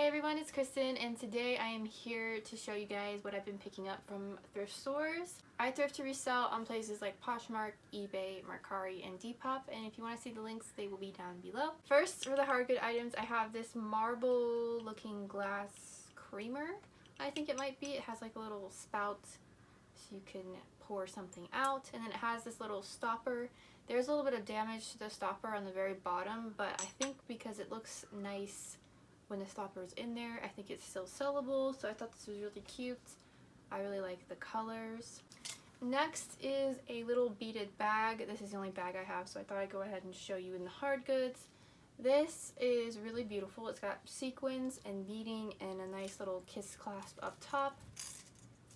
everyone, it's Kristen, and today I am here to show you guys what I've been picking up from thrift stores. I thrift to resell on places like Poshmark, eBay, Mercari, and Depop, and if you want to see the links, they will be down below. First, for the hard good items, I have this marble looking glass creamer. I think it might be. It has like a little spout so you can pour something out, and then it has this little stopper. There's a little bit of damage to the stopper on the very bottom, but I think because it looks nice when the stopper is in there, I think it's still sellable, so I thought this was really cute. I really like the colors. Next is a little beaded bag. This is the only bag I have, so I thought I'd go ahead and show you in the hard goods. This is really beautiful. It's got sequins and beading and a nice little kiss clasp up top.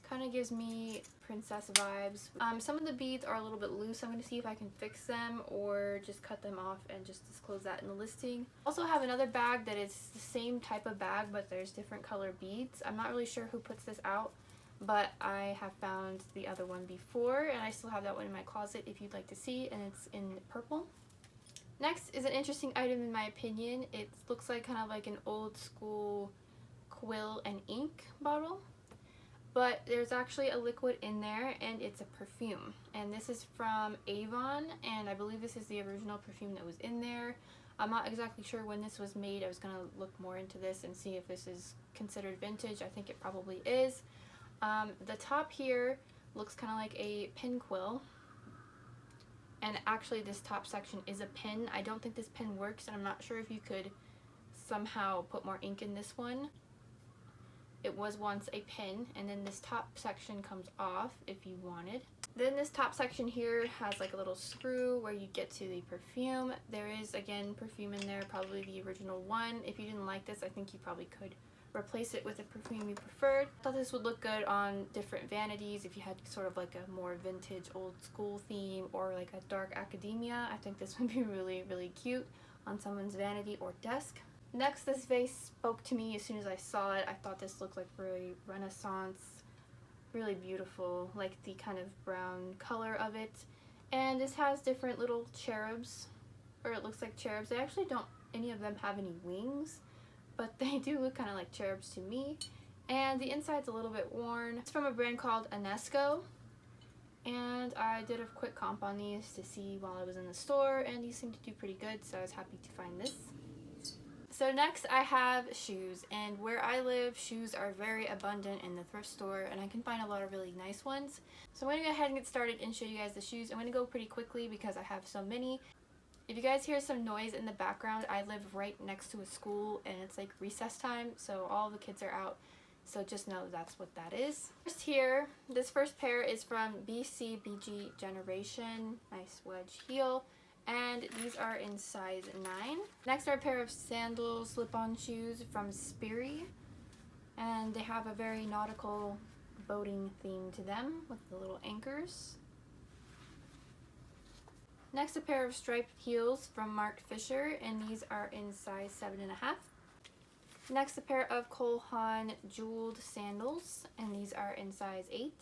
Kind of gives me princess vibes. Some of the beads are a little bit loose. I'm going to see if I can fix them or just cut them off and just disclose that in the listing. Also have another bag that is the same type of bag, but there's different color beads. I'm not really sure who puts this out, but I have found the other one before, and I still have that one in my closet if you'd like to see, and it's in purple. Next is an interesting item in my opinion. It looks like kind of like an old school quill and ink bottle, but there's actually a liquid in there, and it's a perfume, and this is from Avon, and I believe this is the original perfume that was in there. I'm not exactly sure when this was made. I was going to look more into this and see if this is considered vintage. I think it probably is. The top here looks kind of like a pen quill, and actually this top section is a pen. I don't think this pen works, and I'm not sure if you could somehow put more ink in this one. It was once a pen, and then this top section comes off if you wanted. Then this top section here has like a little screw where you get to the perfume. There is, again, perfume in there, probably the original one. If you didn't like this, I think you probably could replace it with a perfume you preferred. I thought this would look good on different vanities if you had sort of like a more vintage old school theme or like a dark academia. I think this would be really, really cute on someone's vanity or desk. Next, this vase spoke to me as soon as I saw it. I thought this looked like really Renaissance, really beautiful, like the kind of brown color of it. And this has different little cherubs, or it looks like cherubs. They actually don't, any of them have any wings, but they do look kind of like cherubs to me. And the inside's a little bit worn. It's from a brand called Enesco, and I did a quick comp on these to see while I was in the store, and these seem to do pretty good, so I was happy to find this. So next I have shoes, and where I live, shoes are very abundant in the thrift store, and I can find a lot of really nice ones. So I'm going to go ahead and get started and show you guys the shoes. I'm going to go pretty quickly because I have so many. If you guys hear some noise in the background, I live right next to a school, and it's like recess time, so all the kids are out. So just know that's what that is. First here, this first pair is from BG Generation. Nice wedge heel. And these are in size 9. Next are a pair of sandals slip-on shoes from Sperry, and they have a very nautical boating theme to them with the little anchors. Next, a pair of striped heels from Mark Fisher, and these are in size 7.5. Next, a pair of Haan jeweled sandals, and these are in size 8.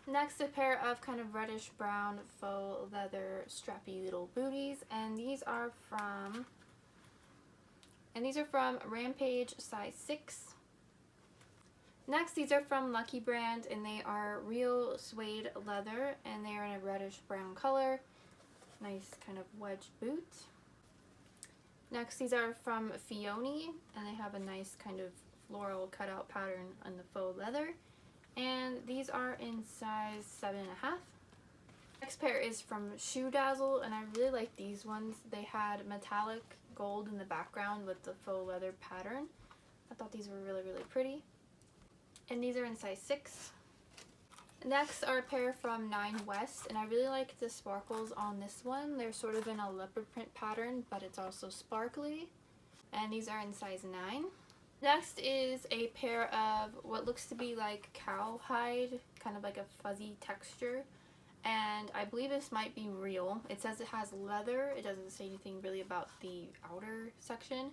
Next, a pair of kind of reddish brown faux leather strappy little booties, and these are from Rampage size 6. Next, these are from Lucky Brand, and they are real suede leather, and they are in a reddish brown color. Nice kind of wedge boot. Next, these are from Fioni, and they have a nice kind of floral cutout pattern on the faux leather. And these are in size 7.5. Next pair is from Shoe Dazzle, and I really like these ones. They had metallic gold in the background with the faux leather pattern. I thought these were really, really pretty. And these are in size 6. Next are a pair from Nine West, and I really like the sparkles on this one. They're sort of in a leopard print pattern, but it's also sparkly. And these are in size 9. Next is a pair of what looks to be like cowhide, kind of like a fuzzy texture, and I believe this might be real. It says it has leather. It doesn't say anything really about the outer section,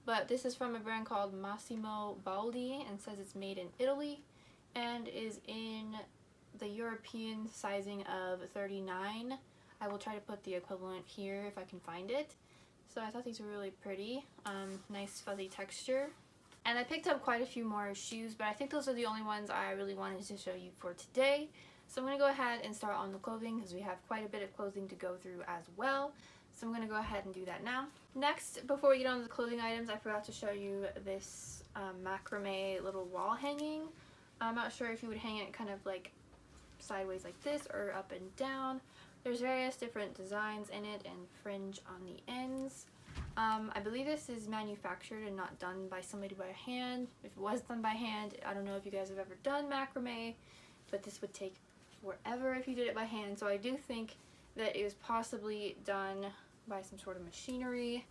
but this is from a brand called Mossimo Baldi, and says it's made in Italy and is in the European sizing of 39. I will try to put the equivalent here if I can find it. So I thought these were really pretty. Nice fuzzy texture. And I picked up quite a few more shoes, but I think those are the only ones I really wanted to show you for today. So I'm going to go ahead and start on the clothing because we have quite a bit of clothing to go through as well. So I'm going to go ahead and do that now. Next, before we get on to the clothing items, I forgot to show you this macrame little wall hanging. I'm not sure if you would hang it kind of like sideways like this or up and down. There's various different designs in it and fringe on the ends. I believe this is manufactured and not done by somebody by hand. If it was done by hand, I don't know if you guys have ever done macrame, but this would take forever if you did it by hand. So I do think that it was possibly done by some sort of machinery.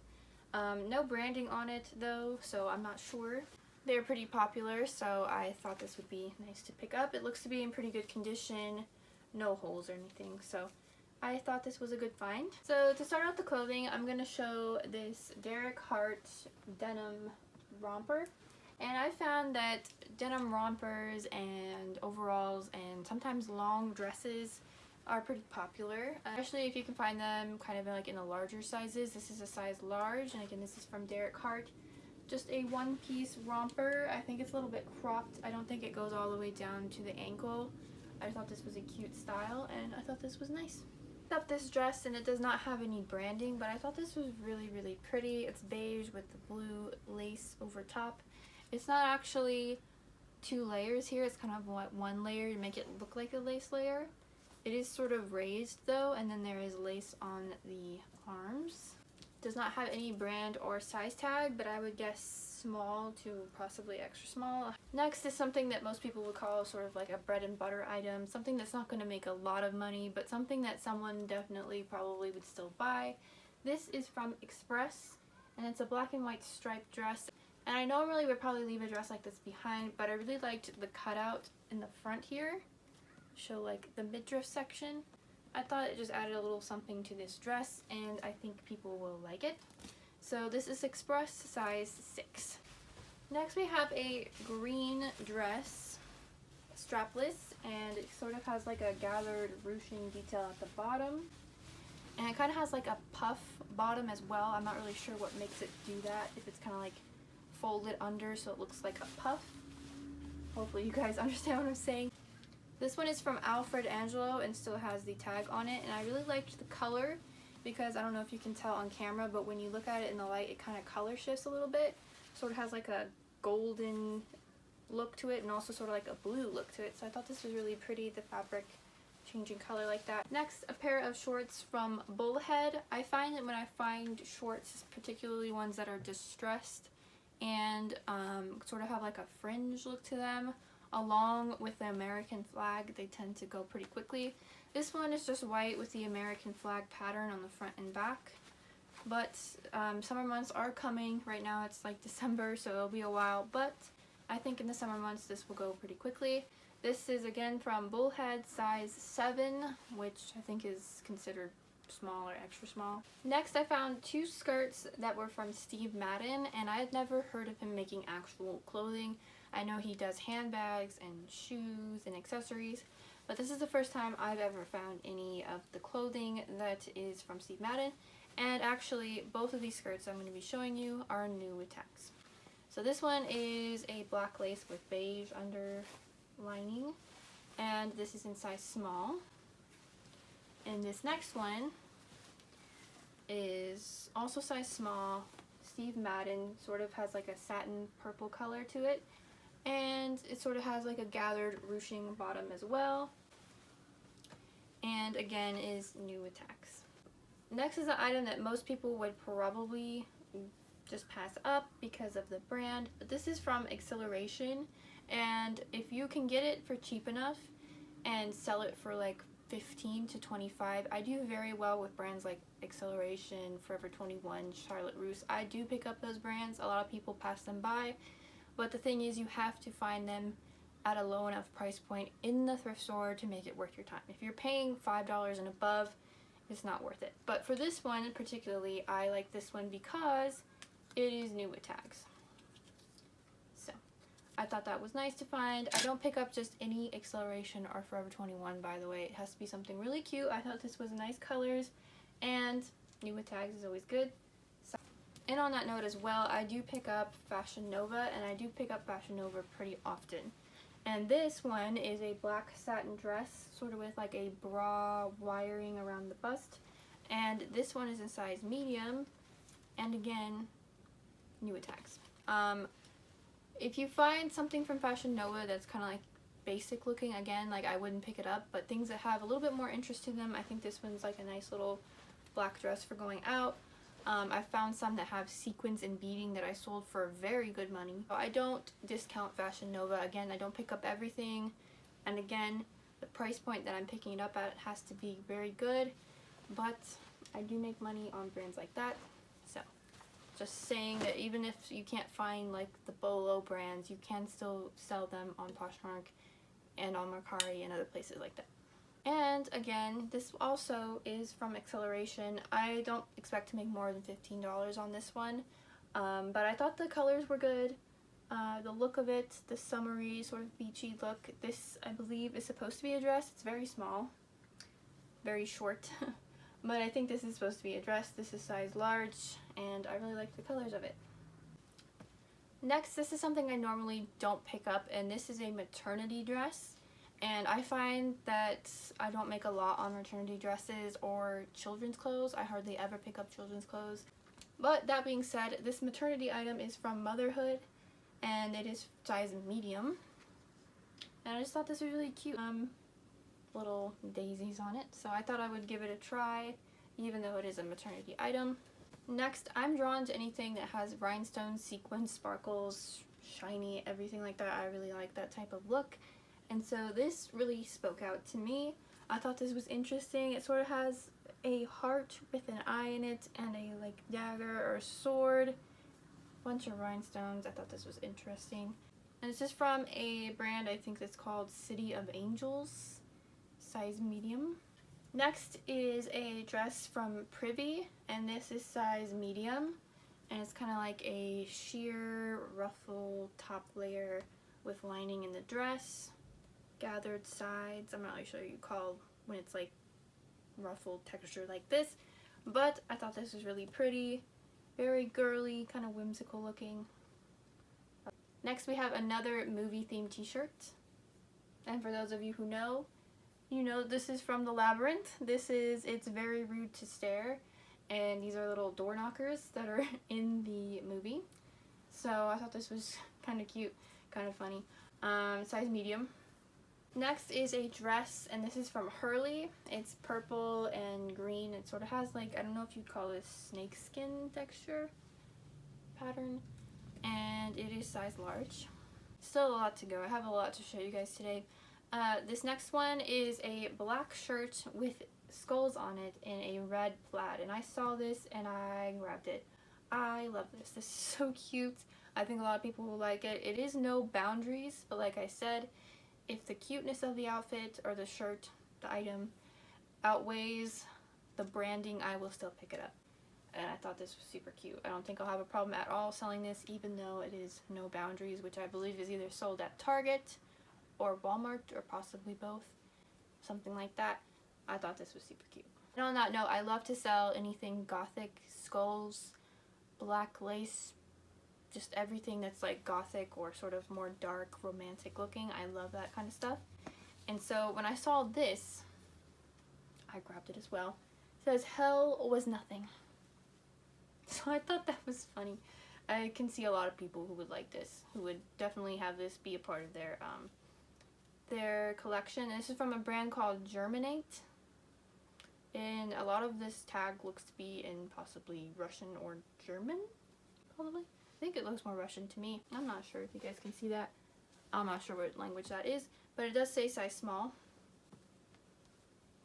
No branding on it though, so I'm not sure. They're pretty popular, so I thought this would be nice to pick up. It looks to be in pretty good condition, no holes or anything, so I thought this was a good find. So to start out the clothing, I'm going to show this Derek Hart denim romper. And I found that denim rompers and overalls and sometimes long dresses are pretty popular, especially if you can find them kind of like in the larger sizes. This is a size large, and again, this is from Derek Hart. Just a one-piece romper. I think it's a little bit cropped. I don't think it goes all the way down to the ankle. I thought this was a cute style, and I thought this was nice. Up this dress, and it does not have any branding, but I thought this was really pretty. It's beige with the blue lace over top. It's not actually two layers here, it's kind of one layer to make it look like a lace layer. It is sort of raised though, and then there is lace on the arms. Does not have any brand or size tag, but I would guess small to possibly extra small. Next is something that most people would call sort of like a bread and butter item, something that's not going to make a lot of money, but something that someone definitely probably would still buy. This is from Express, and it's a black and white striped dress. And I normally would probably leave a dress like this behind, but I really liked the cutout in the front here, show like the midriff section. I thought it just added a little something to this dress, and I think people will like it. So this is Express, size 6. Next we have a green dress, strapless, and it sort of has like a gathered ruching detail at the bottom. And it kind of has like a puff bottom as well. I'm not really sure what makes it do that, if it's kind of like folded under so it looks like a puff. Hopefully you guys understand what I'm saying. This one is from Alfred Angelo and still has the tag on it, and I really liked the color because I don't know if you can tell on camera, but when you look at it in the light, it kind of color shifts a little bit. Sort of has like a golden look to it and also sort of like a blue look to it. So I thought this was really pretty, the fabric changing color like that. Next, a pair of shorts from Bullhead. I find that when I find shorts, particularly ones that are distressed and sort of have like a fringe look to them, along with the American flag, they tend to go pretty quickly. This one is just white with the American flag pattern on the front and back. But summer months are coming. Right now it's like December, so it'll be a while. But I think in the summer months this will go pretty quickly. This is again from Bullhead, size 7, which I think is considered small or extra small. Next I found 2 skirts that were from Steve Madden, and I had never heard of him making actual clothing. I know he does handbags and shoes and accessories, but this is the first time I've ever found any of the clothing that is from Steve Madden. And actually, both of these skirts I'm going to be showing you are new with tags. So this one is a black lace with beige underlining, and this is in size small. And this next one is also size small. Steve Madden sort of has like a satin purple color to it, and it sort of has like a gathered ruching bottom as well, and again is new with tags. Next is an item that most people would probably just pass up because of the brand, but this is from Xhilaration, and if you can get it for cheap enough and sell it for like 15 to 25, I do very well with brands like Xhilaration, Forever 21, Charlotte Russe. I do pick up those brands. A lot of people pass them by, but the thing is you have to find them at a low enough price point in the thrift store to make it worth your time. If you're paying $5 and above, it's not worth it. But for this one particularly, I like this one because it is new with tags. So I thought that was nice to find. I don't pick up just any Xhilaration or Forever 21, by the way. It has to be something really cute. I thought this was nice colors, and new with tags is always good. So And on that note as well, I do pick up Fashion Nova, and I do pick up Fashion Nova pretty often. And this one is a black satin dress, sort of with like a bra wiring around the bust. And this one is in size medium, and again, new attacks. If you find something from Fashion Nova that's kind of like basic looking, again, like I wouldn't pick it up, but things that have a little bit more interest to them, I think this one's like a nice little black dress for going out. I found some that have sequins and beading that I sold for very good money. I don't discount Fashion Nova. Again, I don't pick up everything, and again, the price point that I'm picking it up at has to be very good, but I do make money on brands like that. So just saying that even if you can't find like the Bolo brands, you can still sell them on Poshmark and on Macrame and other places like that. And again, this also is from Xhilaration. I don't expect to make more than $15 on this one, but I thought the colors were good. The look of it, the summery sort of beachy look. This, I believe, is supposed to be a dress. It's very small, very short, but I think this is supposed to be a dress. This is size large, and I really like the colors of it. Next, this is something I normally don't pick up, and this is a maternity dress. And I find that I don't make a lot on maternity dresses or children's clothes. I hardly ever pick up children's clothes. But that being said, this maternity item is from Motherhood, and it is size medium. And I just thought this was really cute. Little daisies on it, so I thought I would give it a try, even though it is a maternity item. Next, I'm drawn to anything that has rhinestones, sequins, sparkles, shiny, everything like that. I really like that type of look. And so this really spoke out to me. I thought this was interesting. It sort of has a heart with an eye in it and a like dagger or sword. Bunch of rhinestones. I thought this was interesting. And this is from a brand, I think it's called City of Angels, size medium. Next is a dress from Privy, and this is size medium. And it's kind of like a sheer ruffle top layer with lining in the dress. Gathered sides. I'm not really sure what you call when it's like ruffled texture like this, but I thought this was really pretty, very girly, kind of whimsical looking. Next we have another movie themed t-shirt, and for those of you who know, you know this is from the Labyrinth. This is It's Very Rude to Stare, and these are little door knockers that are in the movie, so I thought this was kind of cute, kind of funny. Size medium. Next is a dress, and this is from Hurley. It's purple and green. It sort of has like, I don't know if you'd call this snakeskin texture pattern, and it is size large. Still a lot to go. I have a lot to show you guys today. This next one is a black shirt with skulls on it in a red plaid, and I saw this and I grabbed it. I love this. This is so cute. I think a lot of people will like it. It is no boundaries, but like I said, if the cuteness of the outfit or the shirt, the item, outweighs the branding, I will still pick it up. And I thought this was super cute. I don't think I'll have a problem at all selling this, even though it is no boundaries, which I believe is either sold at Target or Walmart or possibly both. Something like that. I thought this was super cute. And on that note, I love to sell anything gothic, skulls, black lace, just everything that's like gothic or sort of more dark, romantic looking. I love that kind of stuff. And so when I saw this, I grabbed it as well. It says, "Hell was nothing." So I thought that was funny. I can see a lot of people who would like this, who would definitely have this be a part of their collection. And this is from a brand called Germinate. And a lot of this tag looks to be in possibly Russian or German, probably. I think it looks more Russian to me. I'm not sure if you guys can see that. I'm not sure what language that is, but it does say size small.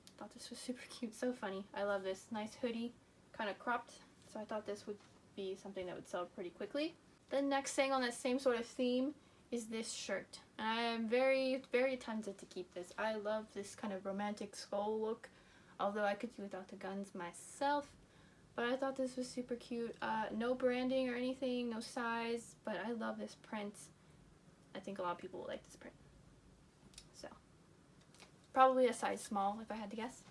I thought this was super cute, so funny. I love this. Nice hoodie, kind of cropped, so I thought this would be something that would sell pretty quickly. The next thing on that same sort of theme is this shirt. And I am very, very tempted to keep this. I love this kind of romantic skull look, although I could do without the guns myself. But I thought this was super cute. No branding or anything, no size, but I love this print. I think a lot of people will like this print. So, probably a size small if I had to guess.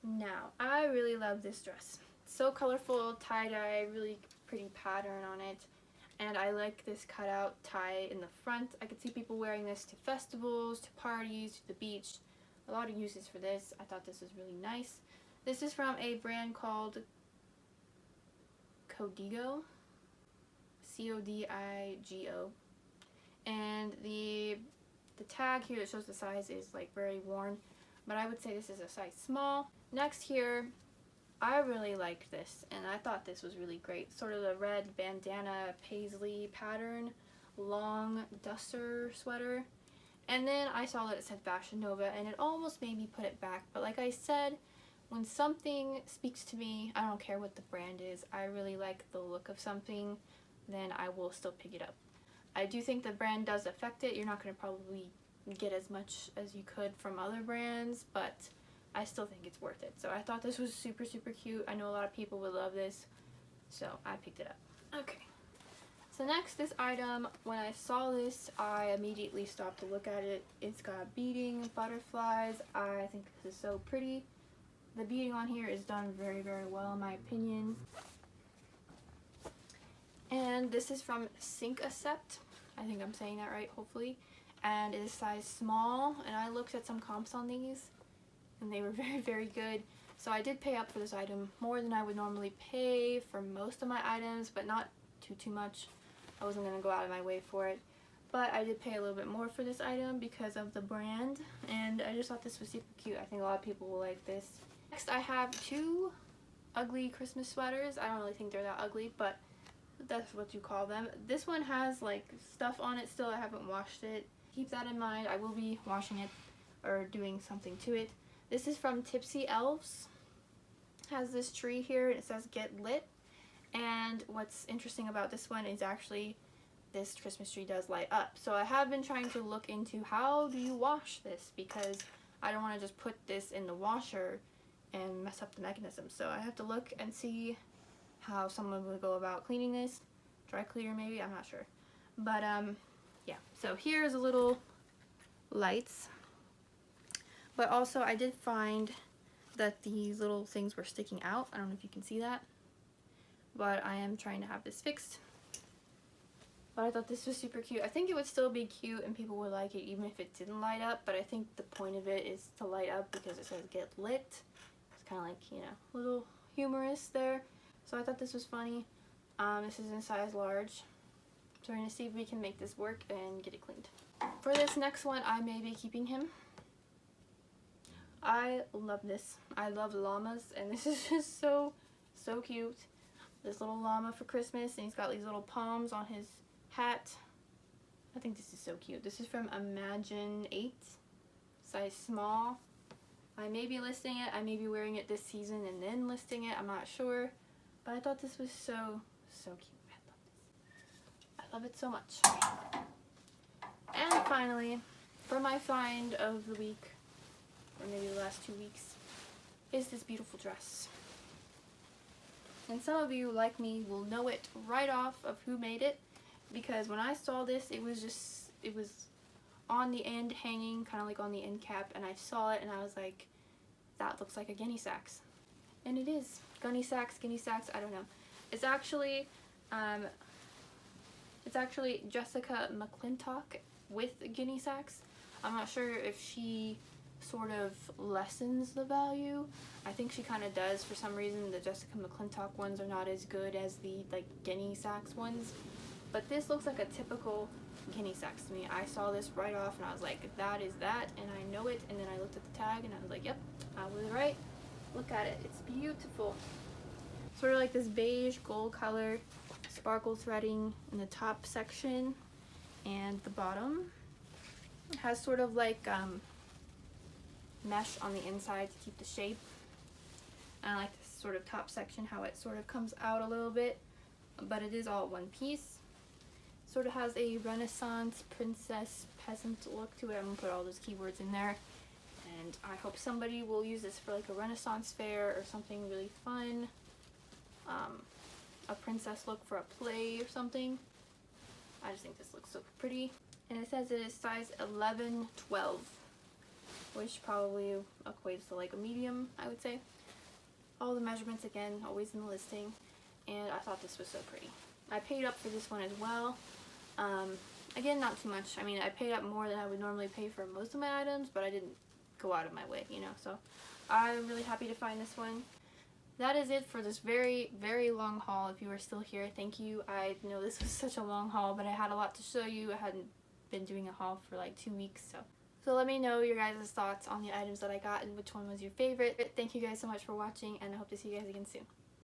Now, I really love this dress. so colorful, tie-dye, really pretty pattern on it. And I like this cutout tie in the front. I could see people wearing this to festivals, to parties, to the beach. A lot of uses for this. I thought this was really nice. This is from a brand called Codigo. C-O-D-I-G-O. And the tag here that shows the size is like very worn, but I would say this is a size small. Next here, I really liked this, and I thought this was really great. Sort of the red bandana paisley pattern, long duster sweater. And then I saw that it said Fashion Nova, and it almost made me put it back. But like I said, when something speaks to me, I don't care what the brand is, I really like the look of something, then I will still pick it up. I do think the brand does affect it. You're not going to probably get as much as you could from other brands, but I still think it's worth it. So I thought this was super, super cute. I know a lot of people would love this, so I picked it up. Okay. So next, this item, when I saw this, I immediately stopped to look at it. It's got beading, butterflies. I think this is so pretty. The beading on here is done very, very well in my opinion. And this is from Cinq. I think I'm saying that right, hopefully. And it is size small, and I looked at some comps on these, and they were very, very good. So I did pay up for this item more than I would normally pay for most of my items, but not too much. I wasn't going to go out of my way for it. But I did pay a little bit more for this item because of the brand, and I just thought this was super cute. I think a lot of people will like this. Next, I have two ugly Christmas sweaters. I don't really think they're that ugly, but that's what you call them. This one has like stuff on it still. I haven't washed it. Keep that in mind. I will be washing it or doing something to it. This is from Tipsy Elves. It has this tree here and it says get lit. And what's interesting about this one is actually this Christmas tree does light up. So I have been trying to look into how do you wash this, because I don't want to just put this in the washer and mess up the mechanism. So I have to look and see how someone would go about cleaning this. Dry cleaner maybe, I'm not sure. But yeah, so here's a little lights. But also I did find that these little things were sticking out. I don't know if you can see that, but I am trying to have this fixed. But I thought this was super cute. I think it would still be cute and people would like it even if it didn't light up, but I think the point of it is to light up because it says get lit. It's kind of like, you know, a little humorous there. So I thought this was funny. This is in size large. So we're going to see if we can make this work and get it cleaned. For this next one, I may be keeping him. I love this. I love llamas, and this is just so cute. This little llama for Christmas, and he's got these little palms on his hat. I think this is so cute. This is from Imagine 8, size small. I may be listing it. I may be wearing it this season and then listing it. I'm not sure. But I thought this was so cute. I love it so much. And finally, for my find of the week, or maybe the last 2 weeks, is this beautiful dress. And some of you, like me, will know it right off of who made it, because when I saw this, it was on the end hanging, kind of like on the end cap, and I saw it and I was like, that looks like a Guinea Saxe. And it is. Guinea Saxe, I don't know. It's actually Jessica McClintock with Guinea Saxe. I'm not sure if she sort of lessens the value. I think she kind of does. For some reason, the Jessica McClintock ones are not as good as the like Guinea Saxe ones. But this looks like a typical Guinea Saxe to me. I saw this right off and I was like, that is that, and I know it. And then I looked at the tag and I was like, yep, I was right. Look at it. It's beautiful. Sort of like this beige gold color, sparkle threading in the top section and the bottom. It has sort of like mesh on the inside to keep the shape. And I like this sort of top section, how it sort of comes out a little bit, but it is all one piece. Sort of has a Renaissance princess peasant look to it. I'm gonna put all those keywords in there, and I hope somebody will use this for like a Renaissance fair or something really fun. A princess look for a play or something. I just think this looks so pretty. And it says it is size 11-12, which probably equates to like a medium, I would say. All the measurements again, always in the listing. And I thought this was so pretty. I paid up for this one as well. Again, not too much. I mean, I paid up more than I would normally pay for most of my items, but I didn't go out of my way, you know. So I'm really happy to find this one. That is it for this very, very long haul. If you are still here, thank you. I know this was such a long haul, but I had a lot to show you. I hadn't been doing a haul for like 2 weeks, so let me know your guys' thoughts on the items that I got and which one was your favorite. Thank you guys so much for watching, and I hope to see you guys again soon.